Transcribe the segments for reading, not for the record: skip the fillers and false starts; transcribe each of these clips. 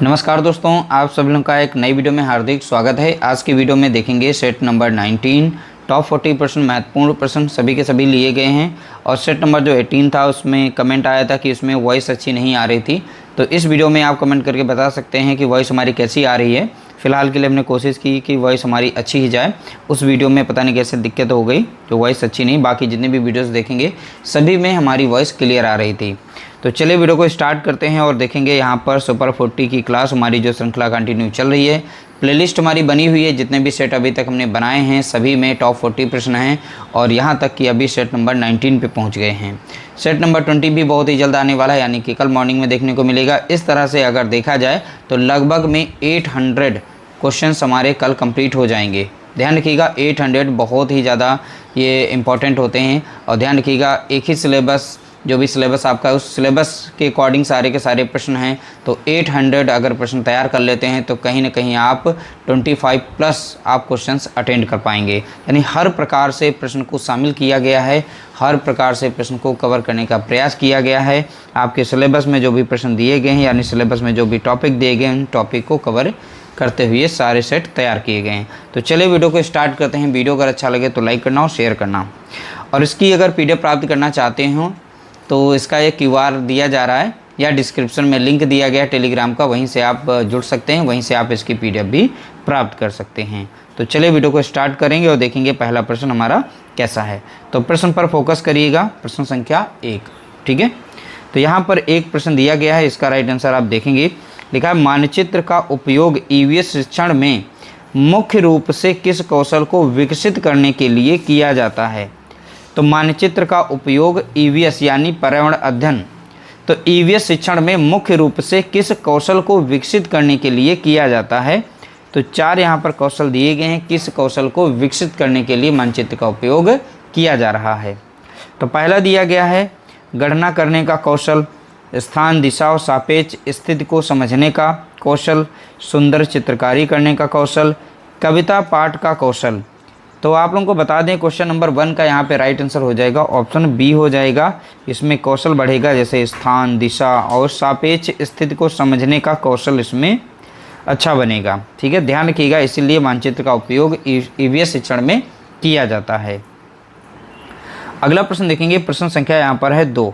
नमस्कार दोस्तों, आप सभी लोगों का एक नई वीडियो में हार्दिक स्वागत है। आज की वीडियो में देखेंगे सेट नंबर 19 टॉप 40% महत्वपूर्ण प्रश्न सभी के सभी लिए गए हैं। और सेट नंबर जो 18 था उसमें कमेंट आया था कि उसमें वॉइस अच्छी नहीं आ रही थी, तो इस वीडियो में आप कमेंट करके बता सकते हैं कि वॉइस हमारी कैसी आ रही है। फ़िलहाल के लिए हमने कोशिश की कि वॉइस हमारी अच्छी ही जाए। उस वीडियो में पता नहीं कैसे दिक्कत हो गई, जो वॉइस अच्छी नहीं, बाकी जितने भी वीडियोस देखेंगे सभी में हमारी वॉइस क्लियर आ रही थी। तो चलिए वीडियो को स्टार्ट करते हैं और देखेंगे यहाँ पर सुपर 40 की क्लास हमारी जो श्रृंखला कंटिन्यू चल रही है। प्लेलिस्ट हमारी बनी हुई है, जितने भी सेट अभी तक हमने बनाए हैं सभी में टॉप 40 प्रश्न हैं और यहाँ तक कि अभी सेट नंबर 19 पे पहुँच गए हैं। सेट नंबर 20 भी बहुत ही जल्द आने वाला है, यानी कि कल मॉर्निंग में देखने को मिलेगा। इस तरह से अगर देखा जाए तो लगभग में 800 क्वेश्चंस हमारे कल कंप्लीट हो जाएंगे। ध्यान रखिएगा 800 बहुत ही ज़्यादा ये इम्पॉर्टेंट होते हैं। और ध्यान रखिएगा एक ही सिलेबस, जो भी सिलेबस आपका है उस सिलेबस के अकॉर्डिंग सारे के सारे प्रश्न हैं। तो 800 अगर प्रश्न तैयार कर लेते हैं तो कहीं ना कहीं आप 25 प्लस आप क्वेश्चंस अटेंड कर पाएंगे। यानी हर प्रकार से प्रश्न को शामिल किया गया है, हर प्रकार से प्रश्न को कवर करने का प्रयास किया गया है। आपके सिलेबस में जो भी प्रश्न दिए गए हैं, यानी सिलेबस में जो भी टॉपिक दिए गए हैं उन टॉपिक को कवर करते हुए सारे सेट तैयार किए गए हैं। तो चलिए वीडियो को स्टार्ट करते हैं। वीडियो अगर अच्छा लगे तो लाइक करना और शेयर करना। और इसकी अगर PDF प्राप्त करना चाहते हो तो इसका एक QR दिया जा रहा है या डिस्क्रिप्शन में लिंक दिया गया है टेलीग्राम का, वहीं से आप जुड़ सकते हैं, वहीं से आप इसकी PDF भी प्राप्त कर सकते हैं। तो चलिए वीडियो को स्टार्ट करेंगे और देखेंगे पहला प्रश्न हमारा कैसा है। तो प्रश्न पर फोकस करिएगा, प्रश्न संख्या 1। ठीक है, तो यहाँ पर एक प्रश्न दिया गया है, इसका राइट आंसर आप देखेंगे। लिखा है मानचित्र का उपयोग EVS शिक्षण में मुख्य रूप से किस कौशल को विकसित करने के लिए किया जाता है। तो मानचित्र का उपयोग EVS यानी पर्यावरण अध्ययन, तो EVS शिक्षण में मुख्य रूप से किस कौशल को विकसित करने के लिए किया जाता है। तो 4 यहाँ पर कौशल दिए गए हैं, किस कौशल को विकसित करने के लिए मानचित्र का उपयोग किया जा रहा है। तो पहला दिया गया है गणना करने का कौशल, स्थान दिशा और सापेक्ष स्थिति को समझने का कौशल, सुंदर चित्रकारी करने का कौशल, कविता पाठ का कौशल। तो आप लोगों को बता दें क्वेश्चन नंबर 1 का यहाँ पे राइट आंसर हो जाएगा ऑप्शन बी हो जाएगा। इसमें कौशल बढ़ेगा, जैसे स्थान दिशा और सापेक्ष स्थिति को समझने का कौशल इसमें अच्छा बनेगा। ठीक है, ध्यान रखिएगा, इसीलिए मानचित्र का उपयोग EVS शिक्षण में किया जाता है। अगला प्रश्न देखेंगे, प्रश्न संख्या यहाँ पर है 2,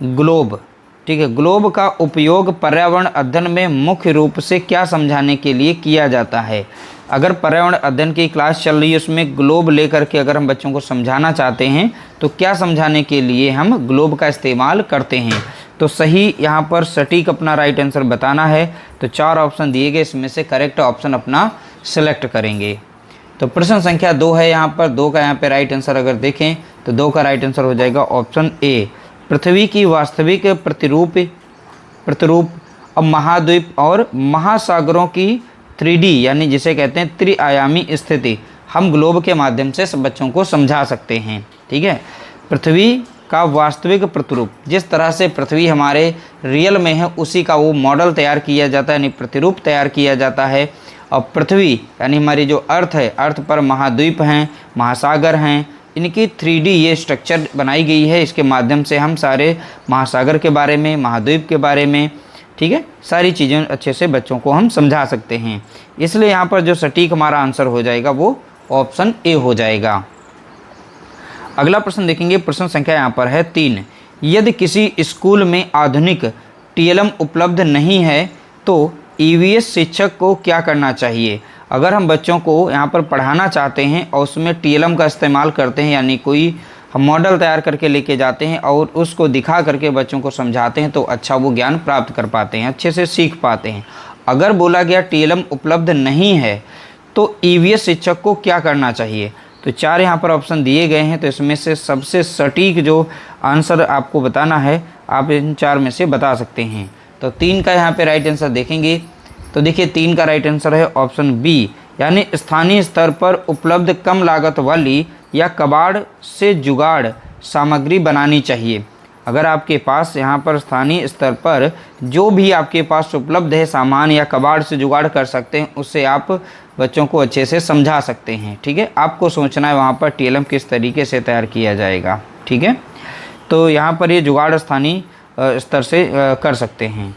ग्लोब। ठीक है, ग्लोब का उपयोग पर्यावरण अध्ययन में मुख्य रूप से क्या समझाने के लिए किया जाता है। अगर पर्यावरण अध्ययन की क्लास चल रही है उसमें ग्लोब लेकर के अगर हम बच्चों को समझाना चाहते हैं तो क्या समझाने के लिए हम ग्लोब का इस्तेमाल करते हैं। तो सही यहाँ पर सटीक अपना राइट आंसर बताना है। तो 4 ऑप्शन दिए गए, इसमें से करेक्ट ऑप्शन अपना सेलेक्ट करेंगे। तो प्रश्न संख्या 2 है यहाँ पर, 2 का यहाँ पे राइट आंसर अगर देखें तो 2 का राइट आंसर हो जाएगा ऑप्शन ए, पृथ्वी की वास्तविक प्रतिरूप और महाद्वीप और महासागरों की 3D यानी जिसे कहते हैं त्रिआयामी स्थिति हम ग्लोब के माध्यम से सब बच्चों को समझा सकते हैं। ठीक है, पृथ्वी का वास्तविक प्रतिरूप, जिस तरह से पृथ्वी हमारे रियल में है उसी का वो मॉडल तैयार किया जाता है, यानी प्रतिरूप तैयार किया जाता है। और पृथ्वी यानी हमारी जो अर्थ है, अर्थ पर महाद्वीप हैं, महासागर हैं, इनकी 3D ये स्ट्रक्चर बनाई गई है। इसके माध्यम से हम सारे महासागर के बारे में, महाद्वीप के बारे में, ठीक है, सारी चीज़ें अच्छे से बच्चों को हम समझा सकते हैं। इसलिए यहाँ पर जो सटीक हमारा आंसर हो जाएगा वो ऑप्शन ए हो जाएगा। अगला प्रश्न देखेंगे, प्रश्न संख्या यहाँ पर है 3, यदि किसी स्कूल में आधुनिक TLM उपलब्ध नहीं है तो EVS शिक्षक को क्या करना चाहिए। अगर हम बच्चों को यहाँ पर पढ़ाना चाहते हैं और उसमें TLM का इस्तेमाल करते हैं, यानी कोई हम मॉडल तैयार करके लेके जाते हैं और उसको दिखा करके बच्चों को समझाते हैं, तो अच्छा वो ज्ञान प्राप्त कर पाते हैं, अच्छे से सीख पाते हैं। अगर बोला गया TLM उपलब्ध नहीं है तो EVS शिक्षक को क्या करना चाहिए। तो 4 यहाँ पर ऑप्शन दिए गए हैं, तो इसमें से सबसे सटीक जो आंसर आपको बताना है आप इन 4 में से बता सकते हैं। तो 3 का यहाँ पे राइट आंसर देखेंगे तो देखिए 3 का राइट आंसर है ऑप्शन बी, यानी स्थानीय स्तर पर उपलब्ध कम लागत वाली या कबाड़ से जुगाड़ सामग्री बनानी चाहिए। अगर आपके पास यहाँ पर स्थानीय स्तर पर जो भी आपके पास उपलब्ध है सामान या कबाड़ से जुगाड़ कर सकते हैं, उससे आप बच्चों को अच्छे से समझा सकते हैं। ठीक है, आपको सोचना है वहाँ पर TLM किस तरीके से तैयार किया जाएगा। ठीक है, तो यहाँ पर ये जुगाड़ स्थानीय स्तर से कर सकते हैं।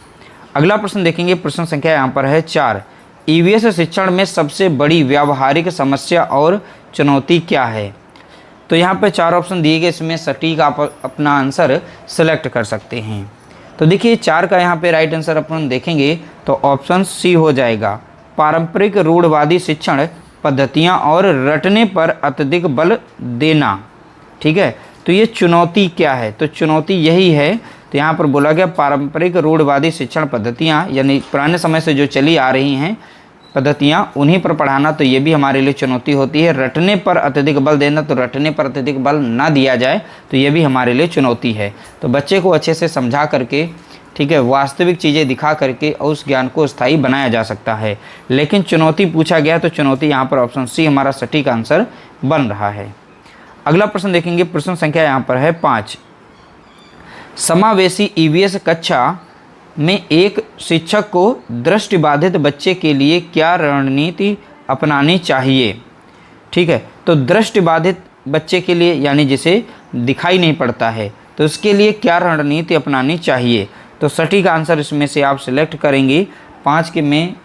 अगला प्रश्न देखेंगे, प्रश्न संख्या यहाँ पर है 4। ईवीएस शिक्षण में सबसे बड़ी व्यावहारिक समस्या और चुनौती क्या है? तो यहाँ पे 4 ऑप्शन दिए गए, इसमें सटीक आप अपना आंसर सेलेक्ट कर सकते हैं। तो देखिए 4 का यहाँ पे राइट आंसर अपन देखेंगे तो ऑप्शन सी हो जाएगा, पारंपरिक रूढ़वादी शिक्षण पद्धतियाँ और रटने पर अत्यधिक बल देना। ठीक है, तो ये चुनौती क्या है? तो चुनौती यही है, तो यहाँ पर बोला गया पारंपरिक रूढ़वादी शिक्षण पद्धतियाँ, यानी पुराने समय से जो चली आ रही हैं पद्धतियाँ, उन्हीं पर पढ़ाना, तो ये भी हमारे लिए चुनौती होती है। रटने पर अत्यधिक बल देना, तो रटने पर अत्यधिक बल ना दिया जाए तो ये भी हमारे लिए चुनौती है। तो बच्चे को अच्छे से समझा करके, ठीक है, वास्तविक चीज़ें दिखा करके और उस ज्ञान को स्थायी बनाया जा सकता है। लेकिन चुनौती पूछा गया तो चुनौती यहाँ पर ऑप्शन सी हमारा सटीक आंसर बन रहा है। अगला प्रश्न देखेंगे, प्रश्न संख्या यहाँ पर है 5। समावेशी ईवीएस कक्षा में एक शिक्षक को दृष्टिबाधित बच्चे के लिए क्या रणनीति अपनानी चाहिए? ठीक है, तो दृष्टिबाधित बच्चे के लिए, यानी जिसे दिखाई नहीं पड़ता है, तो उसके लिए क्या रणनीति अपनानी चाहिए? तो सटीक आंसर इसमें से आप सिलेक्ट करेंगे 5 के में।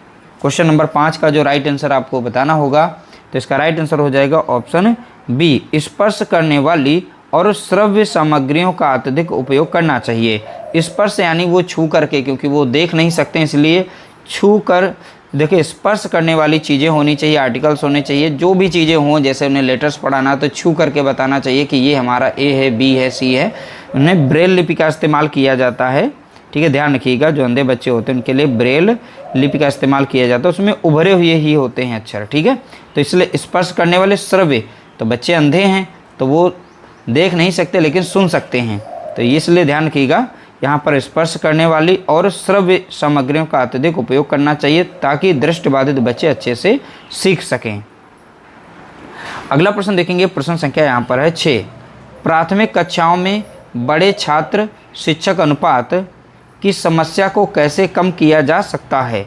क्वेश्चन नंबर 5 का जो राइट आंसर आपको बताना होगा, तो इसका राइट आंसर हो जाएगा ऑप्शन बी, स्पर्श करने वाली और श्रव्य सामग्रियों का अत्यधिक उपयोग करना चाहिए। स्पर्श यानी वो छू करके, क्योंकि वो देख नहीं सकते इसलिए छू कर, देखिए स्पर्श करने वाली चीज़ें होनी चाहिए, आर्टिकल्स होने चाहिए, जो भी चीज़ें हों, जैसे उन्हें लेटर्स पढ़ाना तो छू करके बताना चाहिए कि ये हमारा ए है, बी है, सी है। उन्हें ब्रेल लिपि का इस्तेमाल किया जाता है। ठीक है, ध्यान रखिएगा, जो अंधे बच्चे होते हैं उनके लिए ब्रेल लिपि का इस्तेमाल किया जाता है, उसमें उभरे हुए ही होते हैं अक्षर। ठीक है, तो इसलिए स्पर्श करने वाले श्रव्य, तो बच्चे अंधे हैं तो वो देख नहीं सकते लेकिन सुन सकते हैं, तो इसलिए ध्यान रखिएगा, यहाँ पर स्पर्श करने वाली और श्रव्य सामग्रियों का अत्यधिक उपयोग करना चाहिए ताकि दृष्टिबाधित बच्चे अच्छे से सीख सकें। अगला प्रश्न देखेंगे, प्रश्न संख्या यहाँ पर है 6। प्राथमिक कक्षाओं में बड़े छात्र शिक्षक अनुपात की समस्या को कैसे कम किया जा सकता है?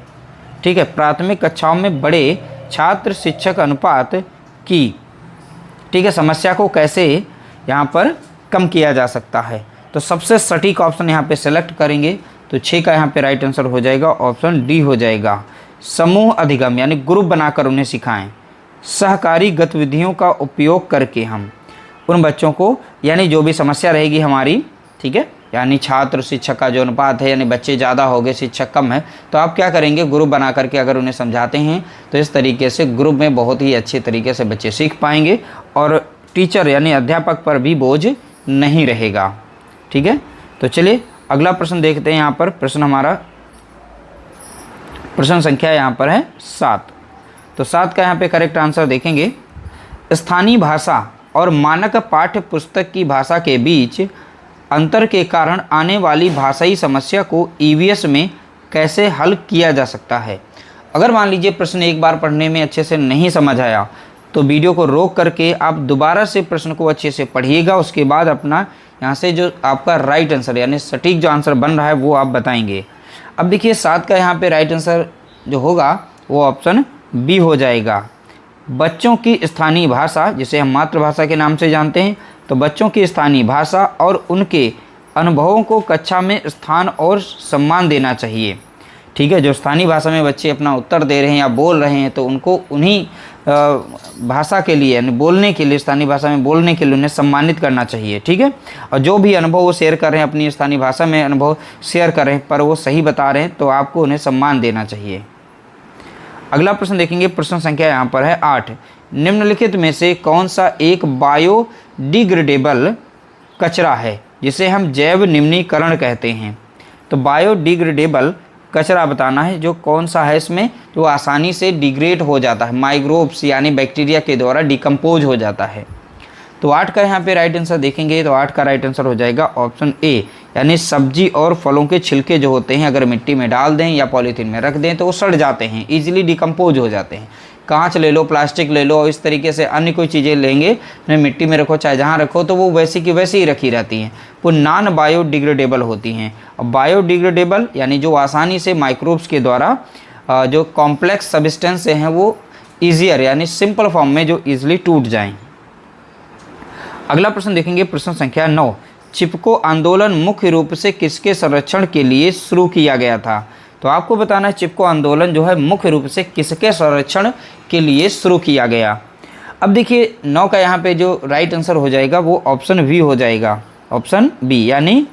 ठीक है, प्राथमिक कक्षाओं में बड़े छात्र शिक्षक अनुपात की, ठीक है, समस्या को कैसे यहाँ पर कम किया जा सकता है? तो सबसे सटीक ऑप्शन यहाँ पे सेलेक्ट करेंगे, तो 6 का यहाँ पे राइट आंसर हो जाएगा ऑप्शन डी हो जाएगा, समूह अधिगम, यानी ग्रुप बनाकर उन्हें सिखाएं। सहकारी गतिविधियों का उपयोग करके हम उन बच्चों को, यानी जो भी समस्या रहेगी हमारी, ठीक है, यानी छात्र शिक्षक का जो अनुपात है, यानी बच्चे ज़्यादा हो गए शिक्षक कम है, तो आप क्या करेंगे, ग्रुप बना करके अगर उन्हें समझाते हैं तो इस तरीके से ग्रुप में बहुत ही अच्छे तरीके से बच्चे सीख पाएंगे और टीचर यानी अध्यापक पर भी बोझ नहीं रहेगा। ठीक है, तो चलिए अगला प्रश्न देखते हैं। यहाँ पर प्रश्न हमारा, प्रश्न संख्या यहाँ पर है 7। तो 7 का यहाँ पे करेक्ट आंसर देखेंगे, स्थानीय भाषा और मानक पाठ्य पुस्तक की भाषा के बीच अंतर के कारण आने वाली भाषाई समस्या को ईवीएस में कैसे हल किया जा सकता है? अगर मान लीजिए प्रश्न एक बार पढ़ने में अच्छे से नहीं समझ आया तो वीडियो को रोक करके आप दोबारा से प्रश्न को अच्छे से पढ़िएगा, उसके बाद अपना यहाँ से जो आपका राइट आंसर यानी सटीक जो आंसर बन रहा है वो आप बताएंगे। अब देखिए 7 का यहाँ पे राइट आंसर जो होगा वो ऑप्शन बी हो जाएगा, बच्चों की स्थानीय भाषा, जिसे हम मातृभाषा के नाम से जानते हैं, तो बच्चों की स्थानीय भाषा और उनके अनुभवों को कक्षा में स्थान और सम्मान देना चाहिए। ठीक है, जो स्थानीय भाषा में बच्चे अपना उत्तर दे रहे हैं या बोल रहे हैं तो उनको उन्हीं भाषा के लिए यानी बोलने के लिए, स्थानीय भाषा में बोलने के लिए उन्हें सम्मानित करना चाहिए। ठीक है, और जो भी अनुभव वो शेयर कर रहे हैं, अपनी स्थानीय भाषा में अनुभव शेयर कर रहे हैं पर वो सही बता रहे हैं, तो आपको उन्हें सम्मान देना चाहिए। अगला प्रश्न देखेंगे, प्रश्न संख्या यहाँ पर है 8। निम्नलिखित में से कौन सा एक बायोडिग्रेडेबल कचरा है जिसे हम जैव निम्नीकरण कहते हैं? तो बायोडिग्रेडेबल कचरा बताना है, जो कौन सा है इसमें जो आसानी से डिग्रेड हो जाता है, माइक्रोब्स यानी बैक्टीरिया के द्वारा डिकम्पोज हो जाता है। तो 8 का यहाँ पे राइट आंसर देखेंगे, तो 8 का राइट आंसर हो जाएगा ऑप्शन ए, यानी सब्जी और फलों के छिलके जो होते हैं अगर मिट्टी में डाल दें या पॉलीथीन में रख दें तो वो सड़ जाते हैं, ईजिली डिकम्पोज हो जाते हैं। कांच ले लो, प्लास्टिक ले लो, इस तरीके से अन्य कोई चीज़ें लेंगे, उन्हें मिट्टी में रखो चाहे जहाँ रखो तो वो वैसी की वैसी ही रखी रहती हैं, वो नॉन बायोडिग्रेडेबल होती हैं। और बायोडिग्रेडेबल यानी जो आसानी से माइक्रोब्स के द्वारा जो कॉम्प्लेक्स सब्सटेंस हैं वो ईजियर यानी सिंपल फॉर्म में जो ईजिली टूट जाएं। अगला प्रश्न देखेंगे, प्रश्न संख्या 9। चिपको आंदोलन मुख्य रूप से किसके संरक्षण के लिए शुरू किया गया था? तो आपको बताना है चिपको आंदोलन जो है मुख्य रूप से किसके संरक्षण के लिए शुरू किया गया। अब देखिए 9 का यहाँ पे जो राइट आंसर हो जाएगा वो ऑप्शन बी हो जाएगा, ऑप्शन बी, यानी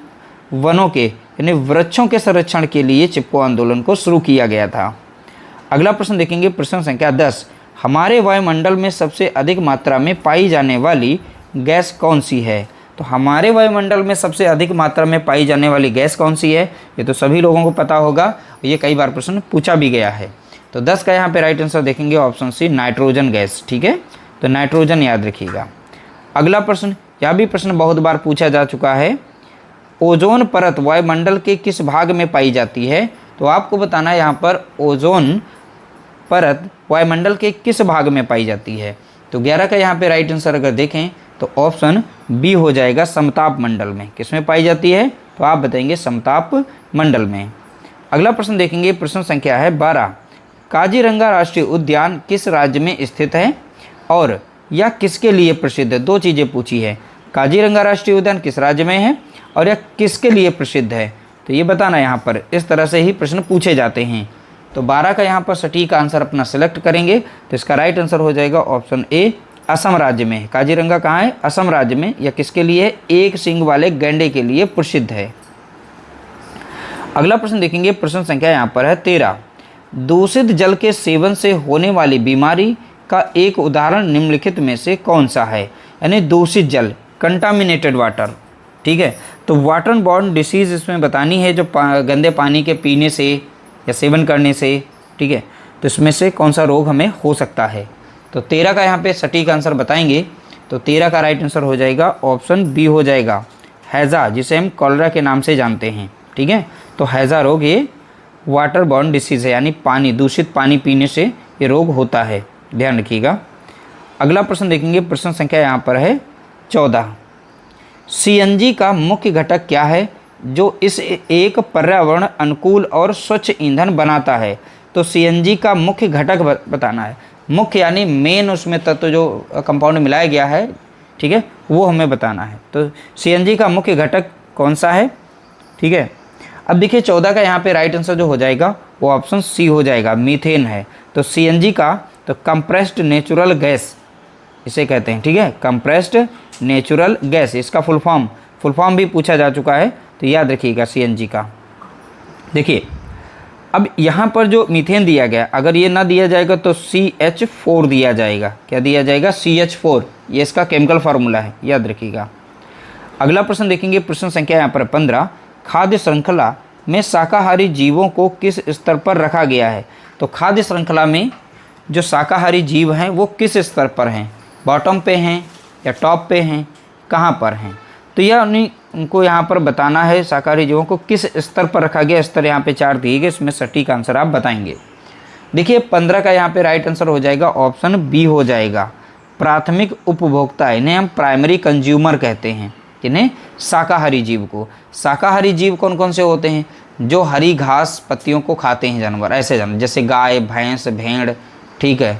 वनों के यानी वृक्षों के संरक्षण के लिए चिपको आंदोलन को शुरू किया गया था। अगला प्रश्न देखेंगे, प्रश्न संख्या 10, हमारे वायुमंडल में सबसे अधिक मात्रा में पाई जाने वाली गैस कौन सी है। तो हमारे वायुमंडल में सबसे अधिक मात्रा में पाई जाने वाली गैस कौन सी है, ये तो सभी लोगों को पता होगा, ये कई बार प्रश्न पूछा भी गया है। तो 10 का यहाँ पे राइट आंसर देखेंगे ऑप्शन सी, नाइट्रोजन गैस। ठीक है, तो नाइट्रोजन याद रखिएगा। अगला प्रश्न, यह भी प्रश्न बहुत बार पूछा जा चुका है, ओजोन परत वायुमंडल के किस भाग में पाई जाती है। तो आपको बताना है यहाँ पर ओजोन परत वायुमंडल के किस भाग में पाई जाती है। तो 11 का यहाँ पे राइट आंसर अगर देखें तो ऑप्शन बी हो जाएगा, समताप मंडल में। किसमें पाई जाती है, तो आप बताएंगे समताप मंडल में। अगला प्रश्न देखेंगे, प्रश्न संख्या है 12, काजीरंगा राष्ट्रीय उद्यान किस राज्य में स्थित है और यह किसके लिए प्रसिद्ध है। दो चीज़ें पूछी है, काजीरंगा राष्ट्रीय उद्यान किस राज्य में है और यह किसके लिए प्रसिद्ध है, तो ये बताना यहाँ पर। इस तरह से ही प्रश्न पूछे जाते हैं। तो 12 का यहाँ पर सटीक आंसर अपना सेलेक्ट करेंगे, तो इसका राइट आंसर हो जाएगा ऑप्शन ए, असम राज्य में। काजीरंगा कहाँ है, असम राज्य में। यह किसके लिए है, एक सींग वाले गैंडे के लिए प्रसिद्ध है। अगला प्रश्न देखेंगे, प्रश्न संख्या यहाँ पर है 13, दूषित जल के सेवन से होने वाली बीमारी का एक उदाहरण निम्नलिखित में से कौन सा है। यानी दूषित जल, कंटामिनेटेड वाटर। ठीक है, तो वाटर बॉर्न डिसीज़ इसमें बतानी है, जो गंदे पानी के पीने से या सेवन करने से। ठीक है, तो इसमें से कौन सा रोग हमें हो सकता है। तो 13 का यहाँ पे सटीक आंसर बताएंगे, तो 13 का राइट आंसर हो जाएगा ऑप्शन बी हो जाएगा, हैज़ा, जिसे हम कॉलरा के नाम से जानते हैं। ठीक है, तो हैज़ा रोग ये वाटर बॉर्न डिसीज़ है, यानी पानी, दूषित पानी पीने से ये रोग होता है, ध्यान रखिएगा। अगला प्रश्न देखेंगे, प्रश्न संख्या यहाँ पर है 14, सीएनजी का मुख्य घटक क्या है जो इस एक पर्यावरण अनुकूल और स्वच्छ ईंधन बनाता है। तो सीएनजी का मुख्य घटक बताना है, मुख्य यानी मेन उसमें तत्व जो कंपाउंड मिलाया गया है, ठीक है, वो हमें बताना है। तो सीएनजी का मुख्य घटक कौन सा है। ठीक है, अब देखिए 14 का यहाँ पे राइट आंसर जो हो जाएगा वो ऑप्शन सी हो जाएगा, मीथेन है। तो सीएनजी का तो कंप्रेस्ड नेचुरल गैस इसे कहते हैं। ठीक है, कंप्रेस्ड नेचुरल गैस, इसका फुल फॉर्म भी पूछा जा चुका है, तो याद रखिएगा सीएनजी का। देखिए अब यहाँ पर जो मीथेन दिया गया, अगर ये ना दिया जाएगा तो CH4 दिया जाएगा। क्या दिया जाएगा, CH4, ये इसका केमिकल फार्मूला है, याद रखिएगा। अगला प्रश्न देखेंगे, प्रश्न संख्या यहाँ पर 15, खाद्य श्रृंखला में शाकाहारी जीवों को किस स्तर पर रखा गया है। तो खाद्य श्रृंखला में जो शाकाहारी जीव हैं वो किस स्तर पर हैं, बॉटम पे हैं या टॉप पे हैं, कहाँ पर हैं। तो यह उनको यहाँ पर बताना है, शाकाहारी जीवों को किस स्तर पर रखा गया। स्तर यहाँ पे 4 दिए गए, इसमें सटीक आंसर आप बताएंगे। देखिए 15 का यहाँ पे राइट आंसर हो जाएगा ऑप्शन बी हो जाएगा, प्राथमिक उपभोक्ता, इन्हें हम प्राइमरी कंज्यूमर कहते हैं, इन्हें शाकाहारी जीव को। शाकाहारी जीव कौन कौन से होते हैं, जो हरी घास पत्तियों को खाते हैं जानवर, ऐसे जानवर जैसे गाय, भैंस, भेड़, ठीक है,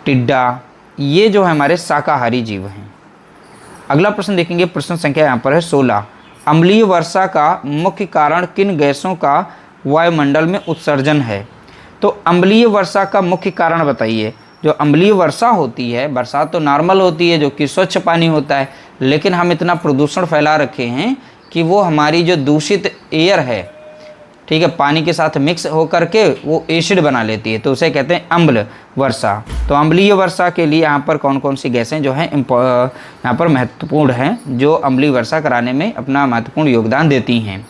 टिड्डा, ये जो है हमारे शाकाहारी जीव हैं। अगला प्रश्न देखेंगे, प्रश्न संख्या यहाँ पर है 16, अम्लीय वर्षा का मुख्य कारण किन गैसों का वायुमंडल में उत्सर्जन है। तो अम्लीय वर्षा का मुख्य कारण बताइए। जो अम्लीय वर्षा होती है, बरसात तो नॉर्मल होती है जो कि स्वच्छ पानी होता है, लेकिन हम इतना प्रदूषण फैला रखे हैं कि वो हमारी जो दूषित एयर है, ठीक है, पानी के साथ मिक्स होकर के वो एसिड बना लेती है, तो उसे कहते हैं अम्ल वर्षा। तो अम्लीय वर्षा के लिए यहाँ पर कौन कौन सी गैसें जो हैं यहाँ पर महत्वपूर्ण हैं, जो अम्लीय वर्षा कराने में अपना महत्वपूर्ण योगदान देती हैं।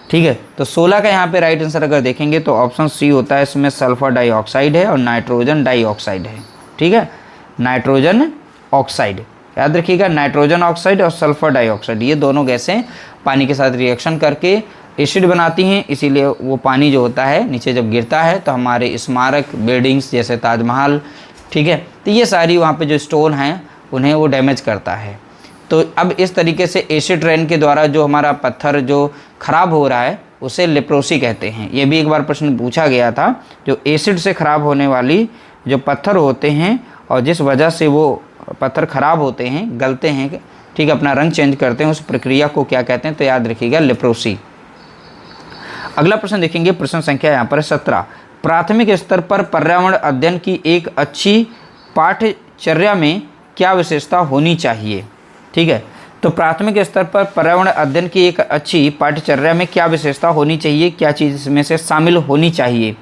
ठीक है, तो 16 का यहाँ पे राइट आंसर अगर देखेंगे तो ऑप्शन सी होता है, इसमें सल्फर डाइऑक्साइड है और नाइट्रोजन डाइऑक्साइड है। ठीक है, नाइट्रोजन ऑक्साइड, याद रखिएगा, नाइट्रोजन ऑक्साइड और सल्फर डाइऑक्साइड, ये दोनों गैसें पानी के साथ रिएक्शन करके एसिड बनाती हैं, इसीलिए वो पानी जो होता है नीचे जब गिरता है तो हमारे स्मारक, बिल्डिंग्स जैसे ताजमहल, ठीक है, तो ये सारी वहाँ पे जो स्टोन हैं उन्हें वो डैमेज करता है। तो अब इस तरीके से एसिड रेन के द्वारा जो हमारा पत्थर जो ख़राब हो रहा है उसे लेप्रोसी कहते हैं। ये भी एक बार प्रश्न पूछा गया था, जो एसिड से ख़राब होने वाली जो पत्थर होते हैं और जिस वजह से वो पत्थर ख़राब होते हैं, गलते हैं, ठीक है, अपना रंग चेंज करते हैं, उस प्रक्रिया को क्या कहते हैं, तो याद रखिएगा लेप्रोसी। अगला प्रश्न देखेंगे, प्रश्न संख्या यहाँ पर 17। प्राथमिक स्तर पर पर्यावरण अध्ययन की एक अच्छी पाठ्यचर्या में क्या विशेषता होनी चाहिए? ठीक है, तो प्राथमिक स्तर पर पर्यावरण अध्ययन की एक अच्छी पाठ्यचर्या में क्या विशेषता होनी चाहिए, क्या चीज़ इसमें से शामिल होनी चाहिए?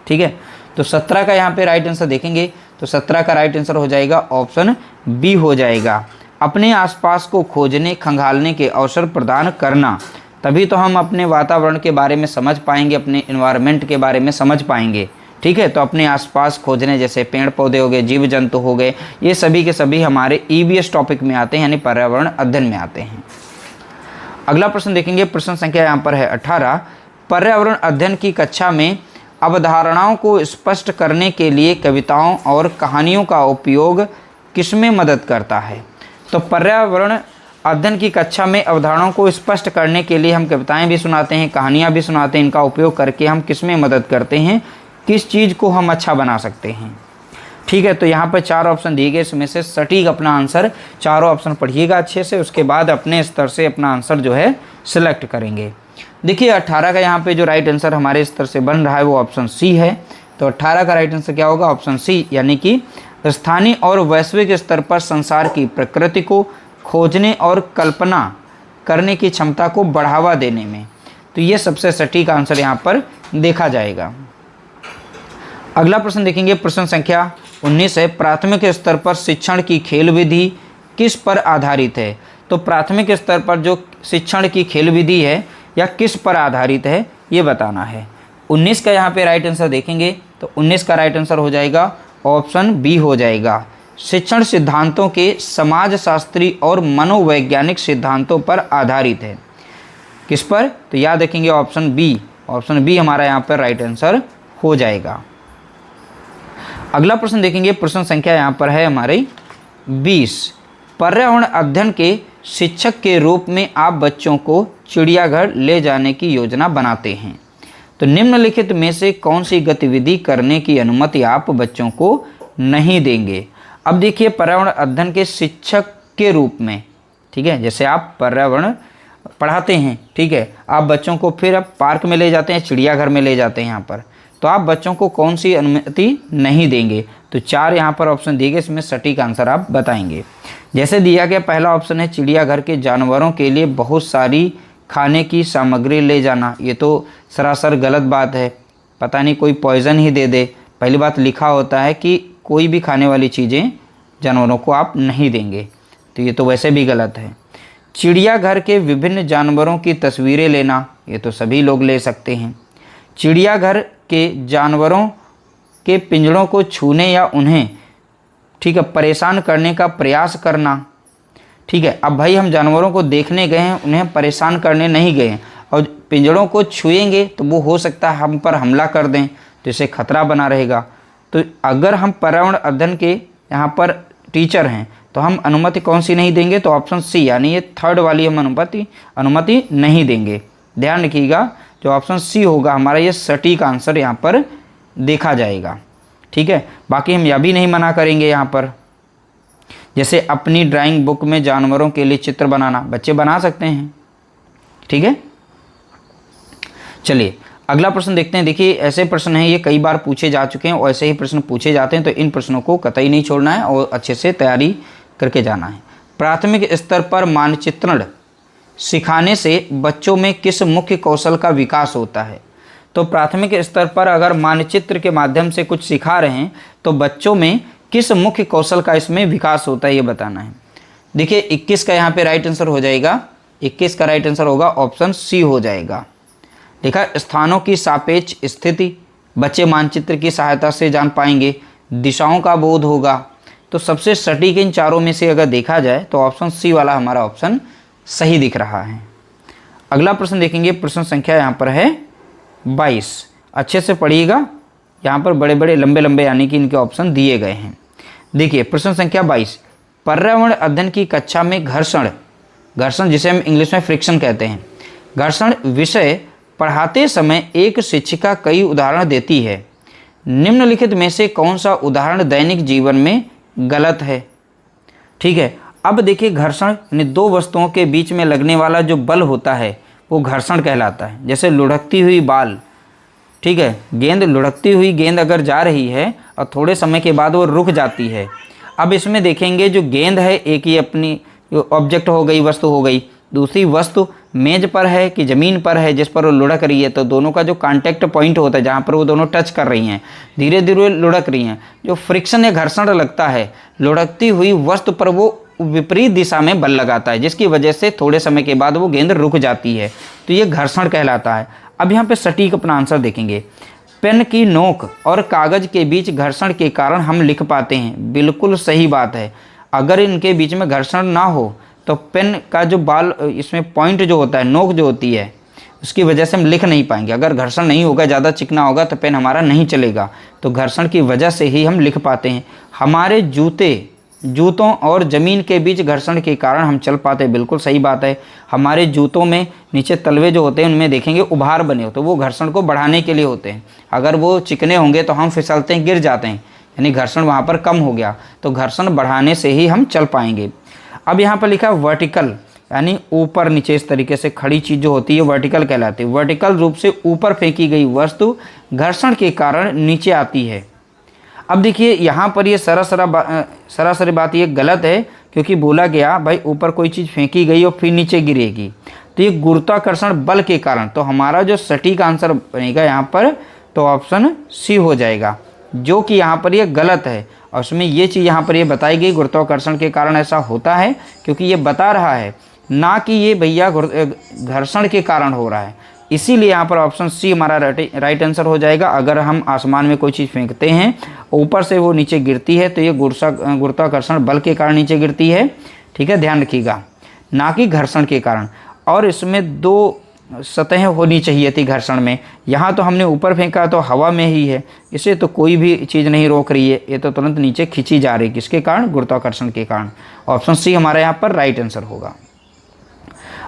ठीक है, तो 17 का यहाँ पे राइट आंसर देखेंगे तो 17 का राइट आंसर हो जाएगा ऑप्शन बी हो जाएगा। अपने आसपास को खोजने खंगालने के अवसर प्रदान करना, तभी तो हम अपने वातावरण के बारे में समझ पाएंगे, अपने इन्वायरमेंट के बारे में समझ पाएंगे। ठीक है, तो अपने आसपास खोजने, जैसे पेड़ पौधे हो गए, जीव जंतु हो गए, ये सभी के सभी हमारे ईवीएस टॉपिक में आते हैं, यानी पर्यावरण अध्ययन में आते हैं। अगला प्रश्न देखेंगे, प्रश्न संख्या यहाँ पर है 18। पर्यावरण अध्ययन की कक्षा में अवधारणाओं को स्पष्ट करने के लिए कविताओं और कहानियों का उपयोग किसमें मदद करता है? तो पर्यावरण अध्ययन की कक्षा में अवधारणाओं को स्पष्ट करने के लिए हम कविताएं भी सुनाते हैं, कहानियां भी सुनाते हैं। इनका उपयोग करके हम किस में मदद करते हैं, किस चीज़ को हम अच्छा बना सकते हैं? ठीक है, तो यहाँ पर 4 ऑप्शन दिए गए, इसमें से सटीक अपना आंसर चारों ऑप्शन पढ़िएगा अच्छे से, उसके बाद अपने स्तर से अपना आंसर जो है सिलेक्ट करेंगे। देखिए 18 का यहाँ पे जो राइट आंसर हमारे स्तर से बन रहा है वो ऑप्शन सी है। तो 18 का राइट आंसर क्या होगा? ऑप्शन सी, यानी कि स्थानीय और वैश्विक स्तर पर संसार की प्रकृति को खोजने और कल्पना करने की क्षमता को बढ़ावा देने में। तो ये सबसे सटीक आंसर यहाँ पर देखा जाएगा। अगला प्रश्न देखेंगे, प्रश्न संख्या 19 है। प्राथमिक स्तर पर शिक्षण की खेल विधि किस पर आधारित है? तो प्राथमिक स्तर पर जो शिक्षण की खेल विधि है या किस पर आधारित है, ये बताना है। 19 का यहाँ पे राइट आंसर देखेंगे तो 19 का राइट आंसर हो जाएगा ऑप्शन बी हो जाएगा। शिक्षण सिद्धांतों के समाजशास्त्री और मनोवैज्ञानिक सिद्धांतों पर आधारित है। किस पर? तो याद रखेंगे ऑप्शन बी। ऑप्शन बी हमारा यहाँ पर राइट आंसर हो जाएगा। अगला प्रश्न देखेंगे, प्रश्न संख्या यहाँ पर है हमारे 20। पर्यावरण अध्ययन के शिक्षक के रूप में आप बच्चों को चिड़ियाघर ले जाने की योजना बनाते हैं, तो निम्नलिखित में से कौन सी गतिविधि करने की अनुमति आप बच्चों को नहीं देंगे? अब देखिए, पर्यावरण अध्ययन के शिक्षक के रूप में, ठीक है, जैसे आप पर्यावरण पढ़ाते हैं, ठीक है, आप बच्चों को फिर अब पार्क में ले जाते हैं, चिड़ियाघर में ले जाते हैं यहाँ पर, तो आप बच्चों को कौन सी अनुमति नहीं देंगे? तो 4 यहाँ पर ऑप्शन दिए गए, इसमें सटीक आंसर आप बताएंगे। जैसे दिया गया पहला ऑप्शन है चिड़ियाघर के जानवरों के लिए बहुत सारी खाने की सामग्री ले जाना, ये तो सरासर गलत बात है। पता नहीं कोई पॉइज़न ही दे दे। पहली बात लिखा होता है कि कोई भी खाने वाली चीज़ें जानवरों को आप नहीं देंगे, तो ये तो वैसे भी गलत है। चिड़ियाघर के विभिन्न जानवरों की तस्वीरें लेना, ये तो सभी लोग ले सकते हैं। चिड़ियाघर के जानवरों के पिंजरों को छूने या उन्हें, ठीक है, परेशान करने का प्रयास करना, ठीक है। अब भाई हम जानवरों को देखने गए हैं, उन्हें परेशान करने नहीं गए हैं, और पिंजरों को छुएंगे तो वो हो सकता है हम पर हमला कर दें, तो इससे खतरा बना रहेगा। तो अगर हम पर्यावरण अध्ययन के यहाँ पर टीचर हैं तो हम अनुमति कौन सी नहीं देंगे? तो ऑप्शन सी, यानी ये थर्ड वाली हम अनुमति नहीं देंगे। ध्यान रखिएगा, जो ऑप्शन सी होगा हमारा ये सटीक आंसर यहाँ पर देखा जाएगा। ठीक है, बाकी हम यह भी नहीं मना करेंगे यहाँ पर, जैसे अपनी ड्राइंग बुक में जानवरों के लिए चित्र बनाना, बच्चे बना सकते हैं। ठीक है, चलिए अगला प्रश्न देखते हैं। देखिए ऐसे प्रश्न हैं, ये कई बार पूछे जा चुके हैं और ऐसे ही प्रश्न पूछे जाते हैं, तो इन प्रश्नों को कतई नहीं छोड़ना है और अच्छे से तैयारी करके जाना है। प्राथमिक स्तर पर मानचित्रण सिखाने से बच्चों में किस मुख्य कौशल का विकास होता है? तो प्राथमिक स्तर पर अगर मानचित्र के माध्यम से कुछ सिखा रहे हैं तो बच्चों में किस मुख्य कौशल का इसमें विकास होता है, ये बताना है। देखिए 21 का यहाँ पे राइट आंसर हो जाएगा, 21 का राइट आंसर होगा ऑप्शन सी हो जाएगा। देखा, स्थानों की सापेक्ष स्थिति बच्चे मानचित्र की सहायता से जान पाएंगे, दिशाओं का बोध होगा। तो सबसे सटीक इन चारों में से अगर देखा जाए तो ऑप्शन सी वाला हमारा ऑप्शन सही दिख रहा है। अगला प्रश्न देखेंगे, प्रश्न संख्या यहाँ पर है 22। अच्छे से पढ़िएगा, यहाँ पर बड़े बड़े लंबे लंबे यानी कि इनके ऑप्शन दिए गए हैं। देखिए प्रश्न संख्या 22, पर्यावरण अध्ययन की कक्षा में घर्षण जिसे हम इंग्लिश में फ्रिक्शन कहते हैं, घर्षण विषय पढ़ाते समय एक शिक्षिका कई उदाहरण देती है, निम्नलिखित में से कौन सा उदाहरण दैनिक जीवन में गलत है? ठीक है, अब देखिए घर्षण यानी दो वस्तुओं के बीच में लगने वाला जो बल होता है वो घर्षण कहलाता है। जैसे लुढ़कती हुई बाल, ठीक है, गेंद लुढ़कती हुई गेंद अगर जा रही है और थोड़े समय के बाद वो रुक जाती है। अब इसमें देखेंगे जो गेंद है एक ही अपनी ऑब्जेक्ट हो गई, वस्तु हो गई, दूसरी वस्तु मेज पर है कि ज़मीन पर है जिस पर वो लुढ़क रही है, तो दोनों का जो कांटेक्ट पॉइंट होता है जहाँ पर वो दोनों टच कर रही हैं, धीरे धीरे लुढ़क रही हैं, जो फ्रिक्शन या घर्षण लगता है लुढ़कती हुई वस्तु पर, वो विपरीत दिशा में बल लगाता है, जिसकी वजह से थोड़े समय के बाद वो गेंद रुक जाती है, तो ये घर्षण कहलाता है। अब यहाँ पे सटीक अपना आंसर देखेंगे। पेन की नोक और कागज़ के बीच घर्षण के कारण हम लिख पाते हैं। बिल्कुल सही बात है। अगर इनके बीच में घर्षण ना हो तो पेन का जो बाल, इसमें पॉइंट जो होता है, नोक जो होती है, उसकी वजह से हम लिख नहीं पाएंगे। अगर घर्षण नहीं होगा, ज़्यादा चिकना होगा तो पेन हमारा नहीं चलेगा। तो घर्षण की वजह से ही हम लिख पाते हैं। हमारे जूतों और ज़मीन के बीच घर्षण के कारण हम चल पाते हैं। बिल्कुल सही बात है। हमारे जूतों में नीचे तलवे जो होते हैं उनमें देखेंगे उभार बने होते हैं, वो घर्षण को बढ़ाने के लिए होते हैं। अगर वो चिकने होंगे तो हम फिसलते हैं, गिर जाते हैं, यानी घर्षण वहाँ पर कम हो गया। तो घर्षण बढ़ाने से ही हम चल पाएंगे। अब यहाँ पर लिखा वर्टिकल, यानी ऊपर नीचे इस तरीके से खड़ी चीज़ जो होती है वर्टिकल कहलाती है। वर्टिकल रूप से ऊपर फेंकी गई वस्तु घर्षण के कारण नीचे आती है। अब देखिए यहाँ पर ये सरासर बात ये गलत है, क्योंकि बोला गया भाई ऊपर कोई चीज़ फेंकी गई और फिर नीचे गिरेगी, तो ये गुरुत्वाकर्षण बल के कारण। तो हमारा जो सटीक आंसर बनेगा यहाँ पर तो ऑप्शन सी हो जाएगा, जो कि यहाँ पर ये गलत है। और उसमें ये चीज़ यहाँ पर ये बताई गई गुरुत्वाकर्षण के कारण ऐसा होता है, क्योंकि ये बता रहा है ना कि ये भैया घर्षण के कारण हो रहा है। इसीलिए यहाँ पर ऑप्शन सी हमारा राइट आंसर हो जाएगा। अगर हम आसमान में कोई चीज़ फेंकते हैं, ऊपर से वो नीचे गिरती है, तो ये गुरुत्वाकर्षण बल के कारण नीचे गिरती है, ठीक है, ध्यान रखिएगा, ना कि घर्षण के कारण। और इसमें दो सतहें होनी चाहिए थी घर्षण में। यहाँ तो हमने ऊपर फेंका तो हवा में ही है, इसे तो कोई भी चीज़ नहीं रोक रही है, ये तो तुरंत नीचे खींची जा रही है। किसके कारण? गुरुत्वाकर्षण के कारण। ऑप्शन सी हमारा यहाँ पर राइट आंसर होगा।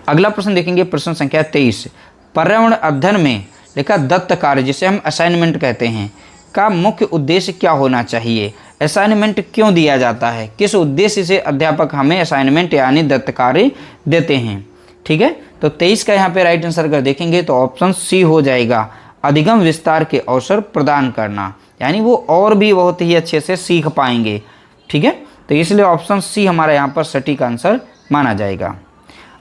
अगला प्रश्न देखेंगे, प्रश्न संख्या 23। पर्यावरण अध्ययन में लिखा दत्त कार्य, जिसे हम असाइनमेंट कहते हैं, का मुख्य उद्देश्य क्या होना चाहिए? असाइनमेंट क्यों दिया जाता है? किस उद्देश्य से अध्यापक हमें असाइनमेंट यानी दत्त कार्य देते हैं? ठीक है, तो 23 का यहाँ पे राइट आंसर अगर देखेंगे तो ऑप्शन सी हो जाएगा, अधिगम विस्तार के अवसर प्रदान करना, यानी वो और भी बहुत ही अच्छे से सीख पाएंगे। ठीक है, तो इसलिए ऑप्शन सी हमारा यहाँ पर सटीक आंसर माना जाएगा।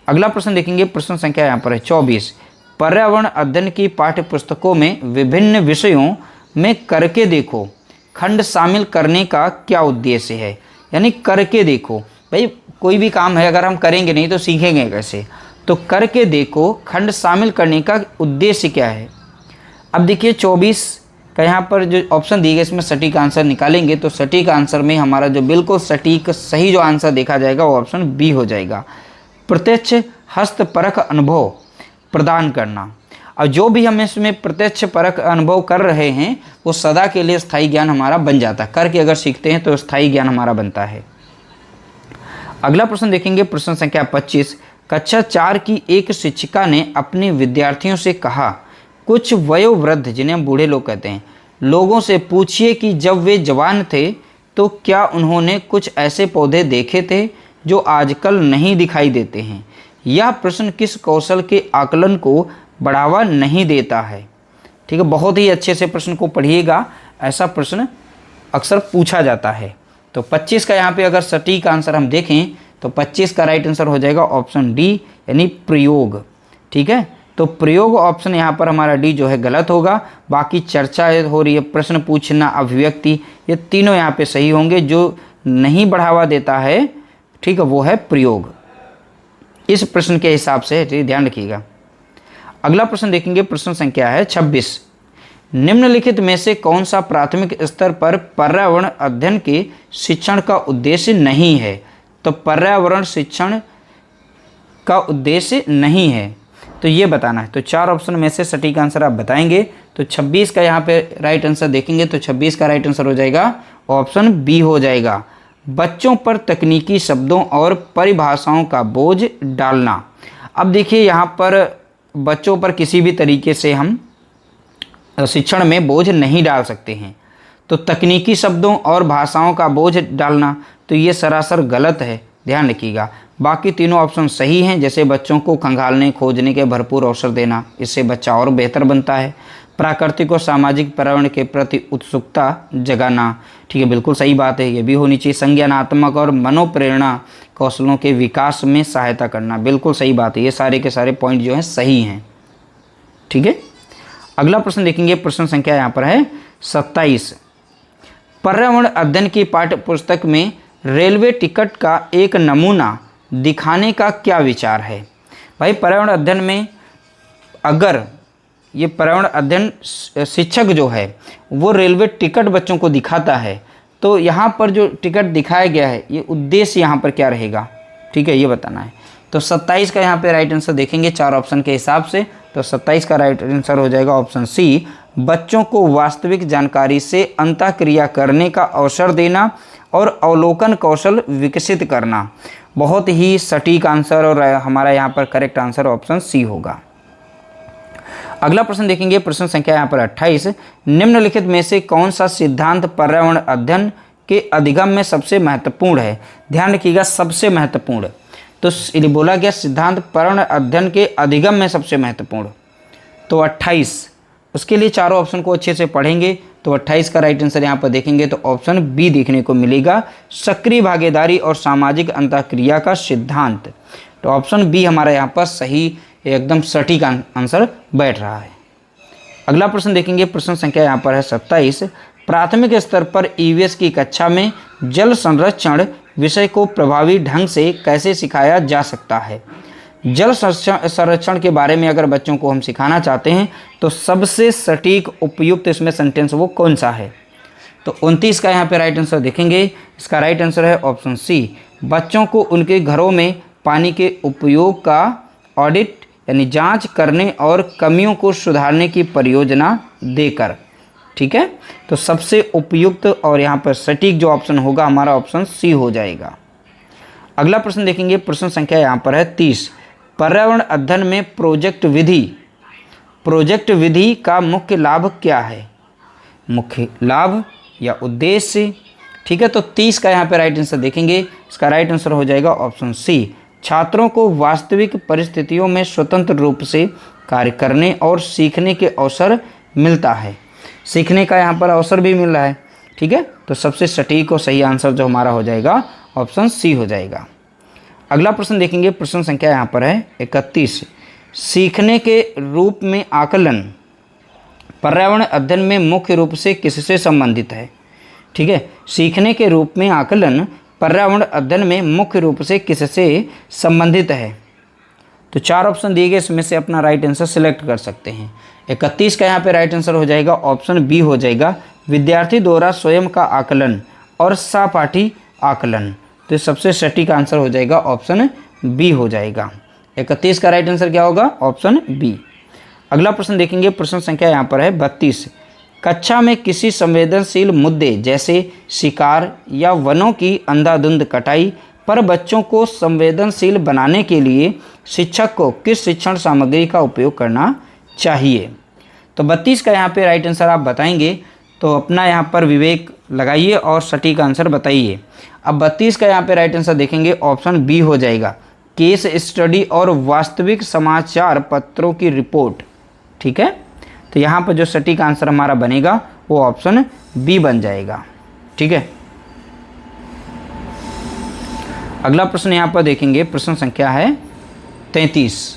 अगला प्रश्न देखेंगे, प्रश्न संख्या यहाँ पर है 24। पर्यावरण अध्ययन की पाठ्य पुस्तकों में विभिन्न विषयों में करके देखो खंड शामिल करने का क्या उद्देश्य है? यानी करके देखो, भाई कोई भी काम है अगर हम करेंगे नहीं तो सीखेंगे कैसे? तो करके देखो खंड शामिल करने का उद्देश्य क्या है? अब देखिए 24 का यहाँ पर जो ऑप्शन दिए गए इसमें सटीक आंसर निकालेंगे तो सटीक आंसर में हमारा जो बिल्कुल सटीक सही जो आंसर देखा जाएगा वो ऑप्शन बी हो जाएगा, प्रत्यक्ष हस्तपरक अनुभव प्रदान करना। और जो भी हम इसमें प्रत्यक्ष परख अनुभव कर रहे हैं वो सदा के लिए स्थायी ज्ञान हमारा बन जाता है। करके अगर सीखते हैं तो स्थायी ज्ञान हमारा बनता है। अगला प्रश्न देखेंगे, प्रश्न संख्या 25। कक्षा 4 की एक शिक्षिका ने अपने विद्यार्थियों से कहा, कुछ वयोवृद्ध, जिन्हें हम बूढ़े लोग कहते हैं, लोगों से पूछिए कि जब वे जवान थे तो क्या उन्होंने कुछ ऐसे पौधे देखे थे जो आजकल नहीं दिखाई देते हैं? यह प्रश्न किस कौशल के आकलन को बढ़ावा नहीं देता है? ठीक है, बहुत ही अच्छे से प्रश्न को पढ़िएगा, ऐसा प्रश्न अक्सर पूछा जाता है। तो 25 का यहाँ पे अगर सटीक आंसर हम देखें तो 25 का राइट आंसर हो जाएगा ऑप्शन डी, यानी प्रयोग। ठीक है, तो प्रयोग ऑप्शन यहाँ पर हमारा डी जो है गलत होगा। बाकी चर्चा हो रही है, प्रश्न पूछना, अभिव्यक्ति, ये तीनों यहाँ पे सही होंगे। जो नहीं बढ़ावा देता है, ठीक है, वो है प्रयोग, इस प्रश्न के हिसाब से ध्यान रखिएगा। अगला प्रश्न देखेंगे, प्रश्न संख्या है 26। निम्नलिखित में से कौन सा प्राथमिक स्तर पर पर्यावरण अध्ययन के शिक्षण का उद्देश्य नहीं है? तो पर्यावरण शिक्षण का उद्देश्य नहीं है, तो ये बताना है। तो 4 ऑप्शन में से सटीक आंसर आप बताएंगे। तो 26 का यहाँ पे राइट आंसर देखेंगे तो 26 का राइट आंसर हो जाएगा ऑप्शन बी हो जाएगा, बच्चों पर तकनीकी शब्दों और परिभाषाओं का बोझ डालना। अब देखिए यहाँ पर बच्चों पर किसी भी तरीके से हम शिक्षण में बोझ नहीं डाल सकते हैं। तो तकनीकी शब्दों और भाषाओं का बोझ डालना, तो ये सरासर गलत है, ध्यान रखिएगा। बाकी तीनों ऑप्शन सही हैं, जैसे बच्चों को खंगालने खोजने के भरपूर अवसर देना, इससे बच्चा और बेहतर बनता है। प्राकृतिक और सामाजिक पर्यावरण के प्रति उत्सुकता जगाना, ठीक है, बिल्कुल सही बात है, ये भी होनी चाहिए। संज्ञानात्मक और मनोप्रेरणा कौशलों के विकास में सहायता करना, बिल्कुल सही बात है, ये सारे के सारे पॉइंट जो हैं सही हैं। ठीक है, अगला प्रश्न देखेंगे, प्रश्न संख्या यहाँ पर है 27। पर्यावरण अध्ययन की पाठ्य पुस्तक में रेलवे टिकट का एक नमूना दिखाने का क्या विचार है। भाई पर्यावरण अध्ययन में अगर ये पर्यावरण अध्ययन शिक्षक जो है वो रेलवे टिकट बच्चों को दिखाता है, तो यहाँ पर जो टिकट दिखाया गया है ये उद्देश्य यहाँ पर क्या रहेगा, ठीक है, ये बताना है। तो 27 का यहाँ पे राइट आंसर देखेंगे 4 ऑप्शन के हिसाब से, तो 27 का राइट आंसर हो जाएगा ऑप्शन सी, बच्चों को वास्तविक जानकारी से अंतःक्रिया करने का अवसर देना और अवलोकन कौशल विकसित करना। बहुत ही सटीक आंसर, और हमारा यहाँ पर करेक्ट आंसर ऑप्शन सी होगा। अगला प्रश्न देखेंगे, प्रश्न संख्या यहाँ पर 28। निम्नलिखित में से कौन सा सिद्धांत पर्यावरण अध्ययन के अधिगम में सबसे महत्वपूर्ण है। ध्यान रखिएगा, सबसे महत्वपूर्ण, तो ये बोला गया सिद्धांत पर्यावरण अध्ययन के अधिगम में सबसे महत्वपूर्ण, तो 28। उसके लिए चारों ऑप्शन को अच्छे से पढ़ेंगे, तो 28 का राइट आंसर यहाँ पर देखेंगे तो ऑप्शन बी देखने को मिलेगा, सक्रिय भागीदारी और सामाजिक अंतःक्रिया का सिद्धांत। तो ऑप्शन बी हमारा यहाँ पर सही एकदम सटीक आंसर बैठ रहा है। अगला प्रश्न देखेंगे, प्रश्न संख्या यहाँ पर है 27। प्राथमिक स्तर पर ईवीएस की कक्षा में जल संरक्षण विषय को प्रभावी ढंग से कैसे सिखाया जा सकता है। जल संरक्षण के बारे में अगर बच्चों को हम सिखाना चाहते हैं तो सबसे सटीक उपयुक्त इसमें सेंटेंस वो कौन सा है। तो 29 का यहाँ पे राइट आंसर देखेंगे, इसका राइट आंसर है ऑप्शन सी, बच्चों को उनके घरों में पानी के उपयोग का ऑडिट यानी जांच करने और कमियों को सुधारने की परियोजना देकर। ठीक है, तो सबसे उपयुक्त और यहाँ पर सटीक जो ऑप्शन होगा हमारा ऑप्शन सी हो जाएगा। अगला प्रश्न देखेंगे, प्रश्न संख्या यहाँ पर है 30। पर्यावरण अध्ययन में प्रोजेक्ट विधि का मुख्य लाभ क्या है। मुख्य लाभ या उद्देश्य, ठीक है, तो 30 का यहाँ पे राइट आंसर देखेंगे, इसका राइट आंसर हो जाएगा ऑप्शन सी, छात्रों को वास्तविक परिस्थितियों में स्वतंत्र रूप से कार्य करने और सीखने के अवसर मिलता है। सीखने का यहाँ पर अवसर भी मिल रहा है। ठीक है, तो सबसे सटीक और सही आंसर जो हमारा हो जाएगा ऑप्शन सी हो जाएगा। अगला प्रश्न देखेंगे, प्रश्न संख्या यहाँ पर है 31। सीखने के रूप में आकलन पर्यावरण अध्ययन में मुख्य रूप से किससे संबंधित है। ठीक है, सीखने के रूप में आकलन पर्यावरण अध्ययन में मुख्य रूप से किससे संबंधित है। तो 4 ऑप्शन दिए गए, इसमें से अपना राइट आंसर सिलेक्ट कर सकते हैं। 31 का यहाँ पे राइट आंसर हो जाएगा ऑप्शन बी हो जाएगा, विद्यार्थी द्वारा स्वयं का आकलन और सहपाठी आकलन। तो सबसे सटीक आंसर हो जाएगा ऑप्शन बी हो जाएगा। 31 का राइट आंसर क्या होगा, ऑप्शन बी। अगला प्रश्न देखेंगे, प्रश्न संख्या यहाँ पर है 32। कक्षा में किसी संवेदनशील मुद्दे जैसे शिकार या वनों की अंधाधुंध कटाई पर बच्चों को संवेदनशील बनाने के लिए शिक्षक को किस शिक्षण सामग्री का उपयोग करना चाहिए। तो 32 का यहाँ पे राइट आंसर आप बताएंगे, तो अपना यहाँ पर विवेक लगाइए और सटीक आंसर बताइए। अब 32 का यहाँ पे राइट आंसर देखेंगे, ऑप्शन बी हो जाएगा, केस स्टडी और वास्तविक समाचार पत्रों की रिपोर्ट। ठीक है, तो यहाँ पर जो सटीक आंसर हमारा बनेगा वो ऑप्शन बी बन जाएगा। ठीक है, अगला प्रश्न यहाँ पर देखेंगे, प्रश्न संख्या है 33।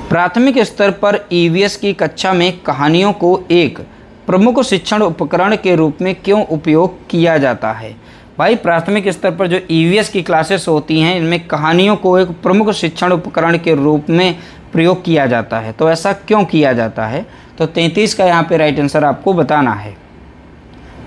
प्राथमिक स्तर पर ईवीएस की कक्षा में कहानियों को एक प्रमुख शिक्षण उपकरण के रूप में क्यों उपयोग किया जाता है। भाई प्राथमिक स्तर पर जो ईवीएस की क्लासेस होती हैं इनमें कहानियों को एक प्रमुख शिक्षण उपकरण के रूप में प्रयोग किया जाता है, तो ऐसा क्यों किया जाता है। तो 33 का यहाँ पे राइट आंसर आपको बताना है।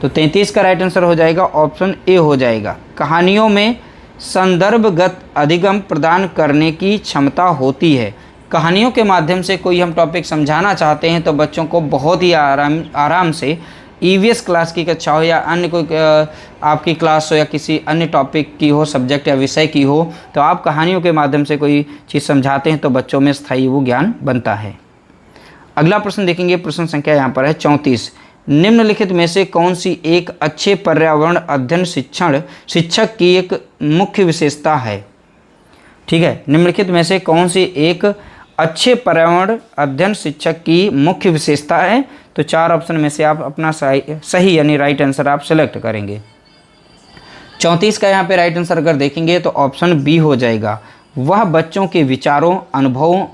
तो 33 का राइट आंसर हो जाएगा ऑप्शन ए हो जाएगा, कहानियों में संदर्भगत अधिगम प्रदान करने की क्षमता होती है। कहानियों के माध्यम से कोई हम टॉपिक समझाना चाहते हैं तो बच्चों को बहुत ही आराम से ईवीएस क्लास की कक्षा हो या अन्य कोई आपकी क्लास हो या किसी अन्य टॉपिक की हो, सब्जेक्ट या विषय की हो, तो आप कहानियों के माध्यम से कोई चीज़ समझाते हैं तो बच्चों में स्थायी वो ज्ञान बनता है। अगला प्रश्न देखेंगे, प्रश्न संख्या यहाँ पर है 34। निम्नलिखित में से कौन सी एक अच्छे पर्यावरण अध्ययन शिक्षक की एक मुख्य विशेषता है? ठीक है, निम्नलिखित में से कौन सी एक अच्छे पर्यावरण अध्ययन शिक्षक की मुख्य विशेषता है? तो 4 ऑप्शन में से आप अपना सही यानी राइट आंसर आप सेलेक्ट करेंगे। 34 का यहाँ पे राइट आंसर अगर देखेंगे तो ऑप्शन बी हो जाएगा। वह बच्चों के विचारों, अनुभवों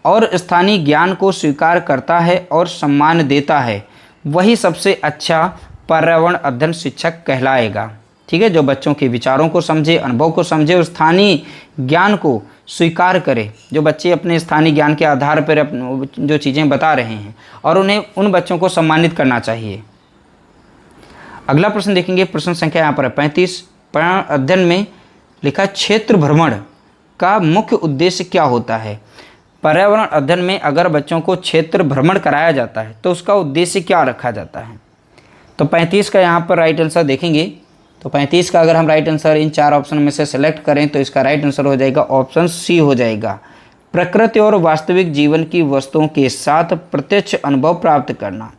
और स्थानीय ज्ञान को स्वीकार करता है और सम्मान देता है, वही सबसे अच्छा पर्यावरण अध्ययन शिक्षक कहलाएगा। ठीक है, जो बच्चों के विचारों को समझे, अनुभव को समझे और स्थानीय ज्ञान को स्वीकार करे। जो बच्चे अपने स्थानीय ज्ञान के आधार पर जो चीज़ें बता रहे हैं और उन्हें उन बच्चों को सम्मानित करना चाहिए। अगला प्रश्न देखेंगे, प्रश्न संख्या यहाँ पर है 35। पर्यावरण अध्ययन में लिखा क्षेत्र भ्रमण का मुख्य उद्देश्य क्या होता है? पर्यावरण अध्ययन में अगर बच्चों को क्षेत्र भ्रमण कराया जाता है तो उसका उद्देश्य क्या रखा जाता है? तो 35 का यहाँ पर राइट आंसर देखेंगे तो 35 का अगर हम राइट आंसर इन 4 ऑप्शन में से सेलेक्ट करें तो इसका राइट आंसर हो जाएगा ऑप्शन सी हो जाएगा। प्रकृति और वास्तविक जीवन की वस्तुओं के साथ प्रत्यक्ष अनुभव प्राप्त करना।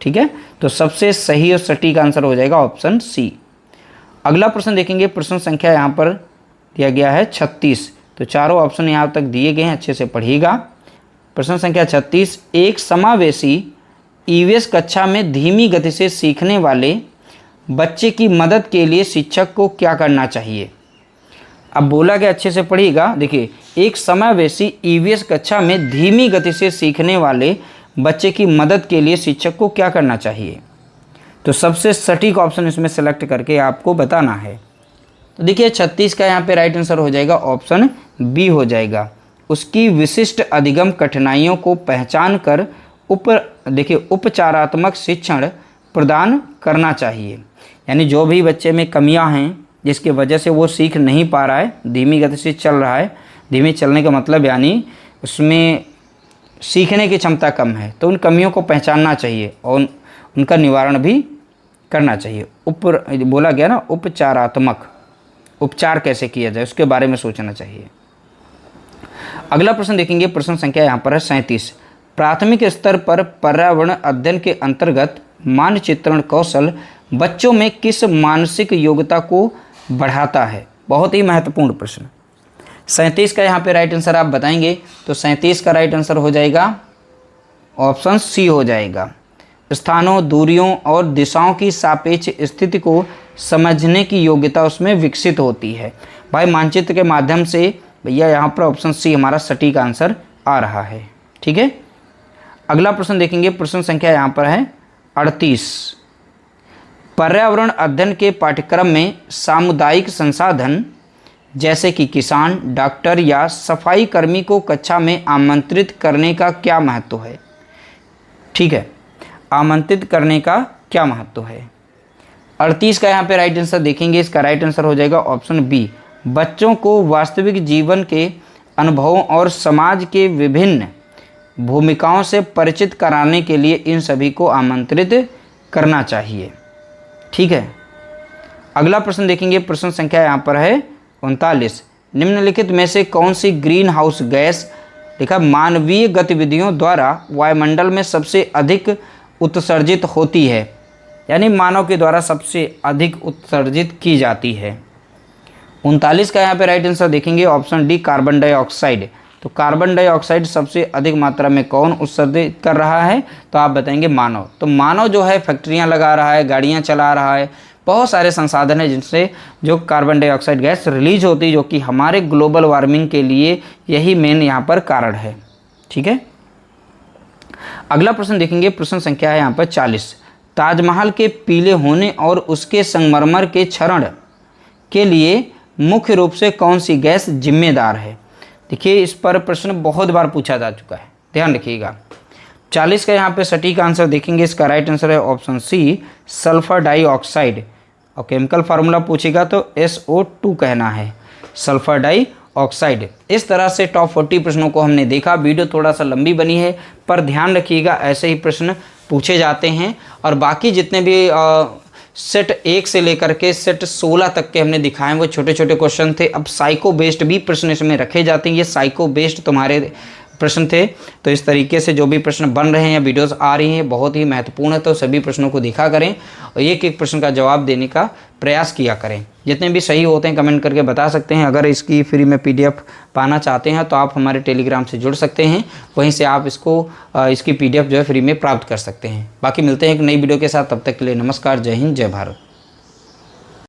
ठीक है, तो सबसे सही और सटीक आंसर हो जाएगा ऑप्शन सी। अगला प्रश्न देखेंगे, प्रश्न संख्या यहाँ पर दिया गया है 36। तो चारों ऑप्शन यहाँ तक दिए गए हैं, अच्छे से पढ़िएगा। प्रश्न संख्या 36, एक समावेशी ईवीएस कक्षा में धीमी गति से सीखने वाले बच्चे की मदद के लिए शिक्षक को क्या करना चाहिए? अब बोला गया, अच्छे से पढ़िएगा। देखिए, एक समावेशी ईवीएस कक्षा में धीमी गति से सीखने वाले बच्चे की मदद के लिए शिक्षक को क्या करना चाहिए? तो सबसे सटीक ऑप्शन इसमें सेलेक्ट करके आपको बताना है। तो देखिए 36 का यहाँ पे राइट आंसर हो जाएगा ऑप्शन बी हो जाएगा। उसकी विशिष्ट अधिगम कठिनाइयों को पहचान कर उपचारात्मक शिक्षण प्रदान करना चाहिए। यानी जो भी बच्चे में कमियां हैं जिसकी वजह से वो सीख नहीं पा रहा है, धीमी गति से चल रहा है, धीमे चलने का मतलब यानी उसमें सीखने की क्षमता कम है, तो उन कमियों को पहचानना चाहिए और उनका निवारण भी करना चाहिए। बोला गया ना, उपचारात्मक, उपचार कैसे किया जाए उसके बारे में सोचना चाहिए। अगला प्रश्न देखेंगे, प्रश्न संख्या यहाँ पर है 37। प्राथमिक स्तर पर पर्यावरण अध्ययन के अंतर्गत मानचित्रण कौशल बच्चों में किस मानसिक योग्यता को बढ़ाता है? बहुत ही महत्वपूर्ण प्रश्न। 37 का यहाँ पे राइट आंसर आप बताएंगे तो 37 का राइट आंसर हो जाएगा ऑप्शन सी हो जाएगा। स्थानों, दूरियों और दिशाओं की सापेक्ष स्थिति को समझने की योग्यता उसमें विकसित होती है। भाई मानचित्र के माध्यम से भैया यहाँ पर ऑप्शन सी हमारा सटीक आंसर आ रहा है। ठीक है, अगला प्रश्न देखेंगे, प्रश्न संख्या यहाँ पर है 38। पर्यावरण अध्ययन के पाठ्यक्रम में सामुदायिक संसाधन जैसे कि किसान, डॉक्टर या सफाई कर्मी को कक्षा में आमंत्रित करने का क्या महत्व है? ठीक है, आमंत्रित करने का क्या महत्व है? 38 का यहाँ पे राइट आंसर देखेंगे, इसका राइट आंसर हो जाएगा ऑप्शन बी। बच्चों को वास्तविक जीवन के अनुभवों और समाज के विभिन्न भूमिकाओं से परिचित कराने के लिए इन सभी को आमंत्रित करना चाहिए। ठीक है, अगला प्रश्न देखेंगे, प्रश्न संख्या यहाँ पर है 39। निम्नलिखित में से कौन सी ग्रीन हाउस गैस लिखा मानवीय गतिविधियों द्वारा वायुमंडल में सबसे अधिक उत्सर्जित होती है? यानी मानव के द्वारा सबसे अधिक उत्सर्जित की जाती है। 39 का यहाँ पे राइट आंसर देखेंगे ऑप्शन डी, कार्बन डाइऑक्साइड। तो कार्बन डाइऑक्साइड सबसे अधिक मात्रा में कौन उत्सर्जित कर रहा है? तो आप बताएंगे मानव। तो मानव जो है फैक्ट्रियाँ लगा रहा है, गाड़ियाँ चला रहा है, बहुत सारे संसाधन हैं जिनसे जो कार्बन डाइऑक्साइड गैस रिलीज होती है, जो कि हमारे ग्लोबल वार्मिंग के लिए यही मेन यहाँ पर कारण है। ठीक है, अगला प्रश्न देखेंगे, प्रश्न संख्या है यहाँ पर 40। ताजमहल के पीले होने और उसके संगमरमर के क्षरण के लिए मुख्य रूप से कौन सी गैस जिम्मेदार है? देखिए, इस पर प्रश्न बहुत बार पूछा जा चुका है, ध्यान रखिएगा। 40 का यहाँ पे सटीक आंसर देखेंगे, इसका राइट आंसर है ऑप्शन सी, सल्फर डाइऑक्साइड। और केमिकल फार्मूला पूछेगा तो SO2 कहना है, सल्फर डाइऑक्साइड। इस तरह से टॉप 40 प्रश्नों को हमने देखा। वीडियो थोड़ा सा लंबी बनी है, पर ध्यान रखिएगा ऐसे ही प्रश्न पूछे जाते हैं। और बाकी जितने भी सेट 1 से लेकर के सेट 16 तक के हमने दिखाए वो छोटे छोटे क्वेश्चन थे। अब साइको बेस्ड भी प्रश्न इसमें रखे जाते हैं। ये साइको बेस्ड तुम्हारे प्रश्न थे। तो इस तरीके से जो भी प्रश्न बन रहे हैं या वीडियोस आ रही हैं बहुत ही महत्वपूर्ण है, तो सभी प्रश्नों को देखा करें और एक एक प्रश्न का जवाब देने का प्रयास किया करें। जितने भी सही होते हैं कमेंट करके बता सकते हैं। अगर इसकी फ्री में PDF पाना चाहते हैं तो आप हमारे टेलीग्राम से जुड़ सकते हैं, वहीं से आप इसकी PDF जो है फ्री में प्राप्त कर सकते हैं। बाकी मिलते हैं एक नई वीडियो के साथ, तब तक के लिए नमस्कार, जय हिंद, जय भारत।